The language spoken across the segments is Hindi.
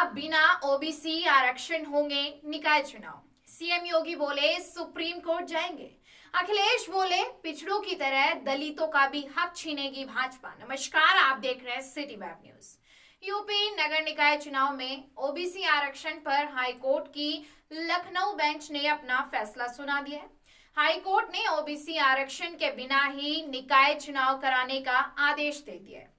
बिना ओबीसी आरक्षण होंगे निकाय चुनाव। सीएम योगी बोले सुप्रीम कोर्ट जाएंगे। अखिलेश बोले पिछड़ों की तरह दलितों का भी हक छीनेगी भाजपा। नमस्कार, आप देख रहे हैं सिटी वेब न्यूज। यूपी नगर निकाय चुनाव में ओबीसी आरक्षण पर हाईकोर्ट की लखनऊ बेंच ने अपना फैसला सुना दिया है। हाईकोर्ट ने ओबीसी आरक्षण के बिना ही निकाय चुनाव कराने का आदेश दे दिया है।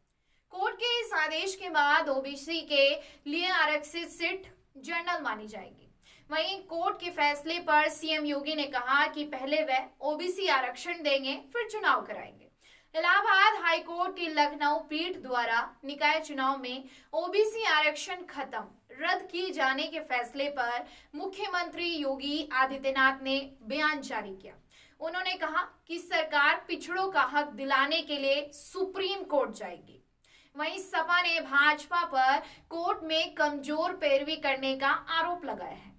कोर्ट के इस आदेश के बाद ओबीसी के लिए आरक्षित सीट जनरल मानी जाएगी। वहीं कोर्ट के फैसले पर सीएम योगी ने कहा कि पहले वह ओबीसी आरक्षण देंगे, फिर चुनाव कराएंगे। इलाहाबाद हाईकोर्ट की लखनऊ पीठ द्वारा निकाय चुनाव में ओबीसी आरक्षण खत्म रद्द किए जाने के फैसले पर मुख्यमंत्री योगी आदित्यनाथ ने बयान जारी किया। उन्होंने कहा कि सरकार पिछड़ों का हक दिलाने के लिए सुप्रीम कोर्ट जाएगी। वहीं सपा ने भाजपा पर कोर्ट में कमजोर पैरवी करने का आरोप लगाया है।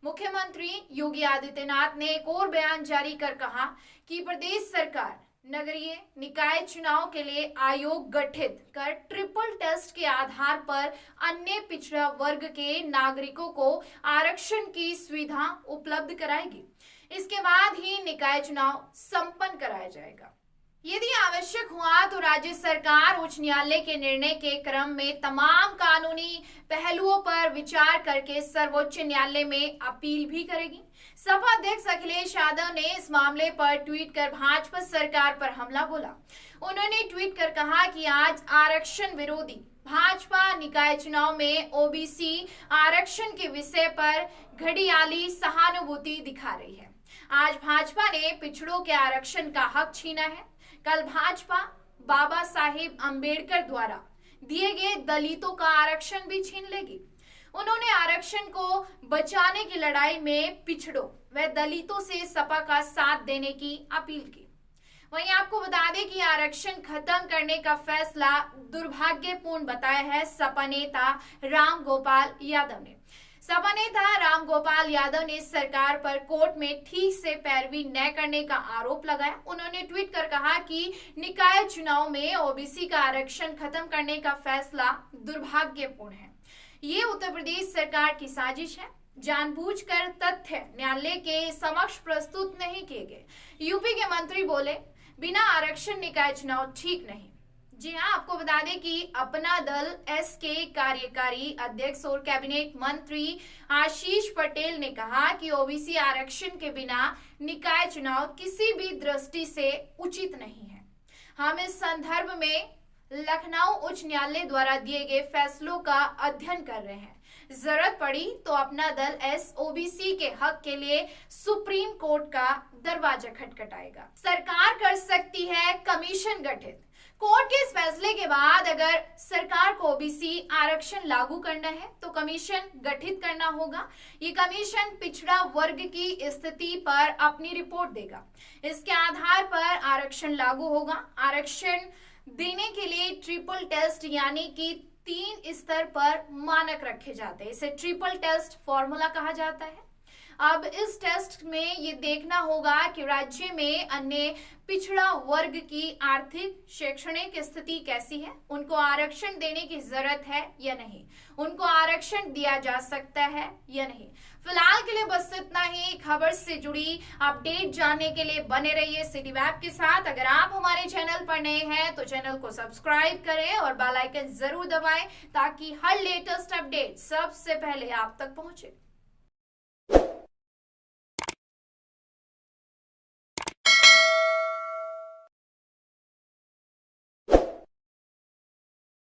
मुख्यमंत्री योगी आदित्यनाथ ने एक और बयान जारी कर कहा कि प्रदेश सरकार नगरीय निकाय चुनाव के लिए आयोग गठित कर ट्रिपल टेस्ट के आधार पर अन्य पिछड़ा वर्ग के नागरिकों को आरक्षण की सुविधा उपलब्ध कराएगी। इसके बाद ही निकाय चुनाव संपन्न कराया जाएगा। यदि आवश्यक हुआ तो राज्य सरकार उच्च न्यायालय के निर्णय के क्रम में तमाम कानूनी पहलुओं पर विचार करके सर्वोच्च न्यायालय में अपील भी करेगी। सपा अध्यक्ष अखिलेश यादव ने इस मामले पर ट्वीट कर भाजपा सरकार पर हमला बोला। उन्होंने ट्वीट कर कहा कि आज आरक्षण विरोधी भाजपा निकाय चुनाव में ओबीसी आरक्षण के विषय पर घड़ियाली सहानुभूति दिखा रही है। आज भाजपा ने पिछड़ों के आरक्षण का हक छीना है। कल भाजपा बाबा साहेब अंबेडकर द्वारा दिए गए दलितों का आरक्षण भी छीन लेगी। उन्होंने आरक्षण को बचाने की लड़ाई में पिछड़ों व दलितों से सपा का साथ देने की अपील की। वहीं आपको बता दें कि आरक्षण खत्म करने का फैसला दुर्भाग्यपूर्ण बताया है सपा नेता राम गोपाल यादव ने। सपा नेता राम गोपाल यादव ने सरकार पर कोर्ट में ठीक से पैरवी न करने का आरोप लगाया। उन्होंने ट्वीट कर कहा कि निकाय चुनाव में ओबीसी का आरक्षण खत्म करने का फैसला दुर्भाग्यपूर्ण है। ये उत्तर प्रदेश सरकार की साजिश है। जानबूझकर तथ्य न्यायालय के समक्ष प्रस्तुत नहीं किए गए। यूपी के मंत्री बोले बिना आरक्षण निकाय चुनाव ठीक नहीं। जी हाँ, आपको बता दें कि अपना दल एस के कार्यकारी अध्यक्ष और कैबिनेट मंत्री आशीष पटेल ने कहा कि ओबीसी आरक्षण के बिना निकाय चुनाव किसी भी दृष्टि से उचित नहीं है। हम इस संदर्भ में लखनऊ उच्च न्यायालय द्वारा दिए गए फैसलों का अध्ययन कर रहे हैं। जरूरत पड़ी तो अपना दल एस ओबीसी के हक के लिए सुप्रीम कोर्ट का दरवाजा खटखटाएगा। सरकार कर सकती है कमीशन गठित। कोर्ट के इस फैसले के बाद अगर सरकार को ओबीसी आरक्षण लागू करना है तो कमीशन गठित करना होगा। ये कमीशन पिछड़ा वर्ग की स्थिति पर अपनी रिपोर्ट देगा। इसके आधार पर आरक्षण लागू होगा। आरक्षण देने के लिए ट्रिपल टेस्ट यानी कि 3 स्तर पर मानक रखे जाते हैं। इसे ट्रिपल टेस्ट फॉर्मूला कहा जाता है। अब इस टेस्ट में ये देखना होगा कि राज्य में अन्य पिछड़ा वर्ग की आर्थिक शैक्षणिक स्थिति कैसी है, उनको आरक्षण देने की जरूरत है या नहीं, उनको आरक्षण दिया जा सकता है या नहीं। फिलहाल के लिए बस इतना ही। खबर से जुड़ी अपडेट जानने के लिए बने रहिए सिटी वेब के साथ। अगर आप हमारे चैनल पर नए हैं तो चैनल को सब्सक्राइब करें और बेल आइकन जरूर दबाएं ताकि हर लेटेस्ट अपडेट सबसे पहले आप तक पहुंचे।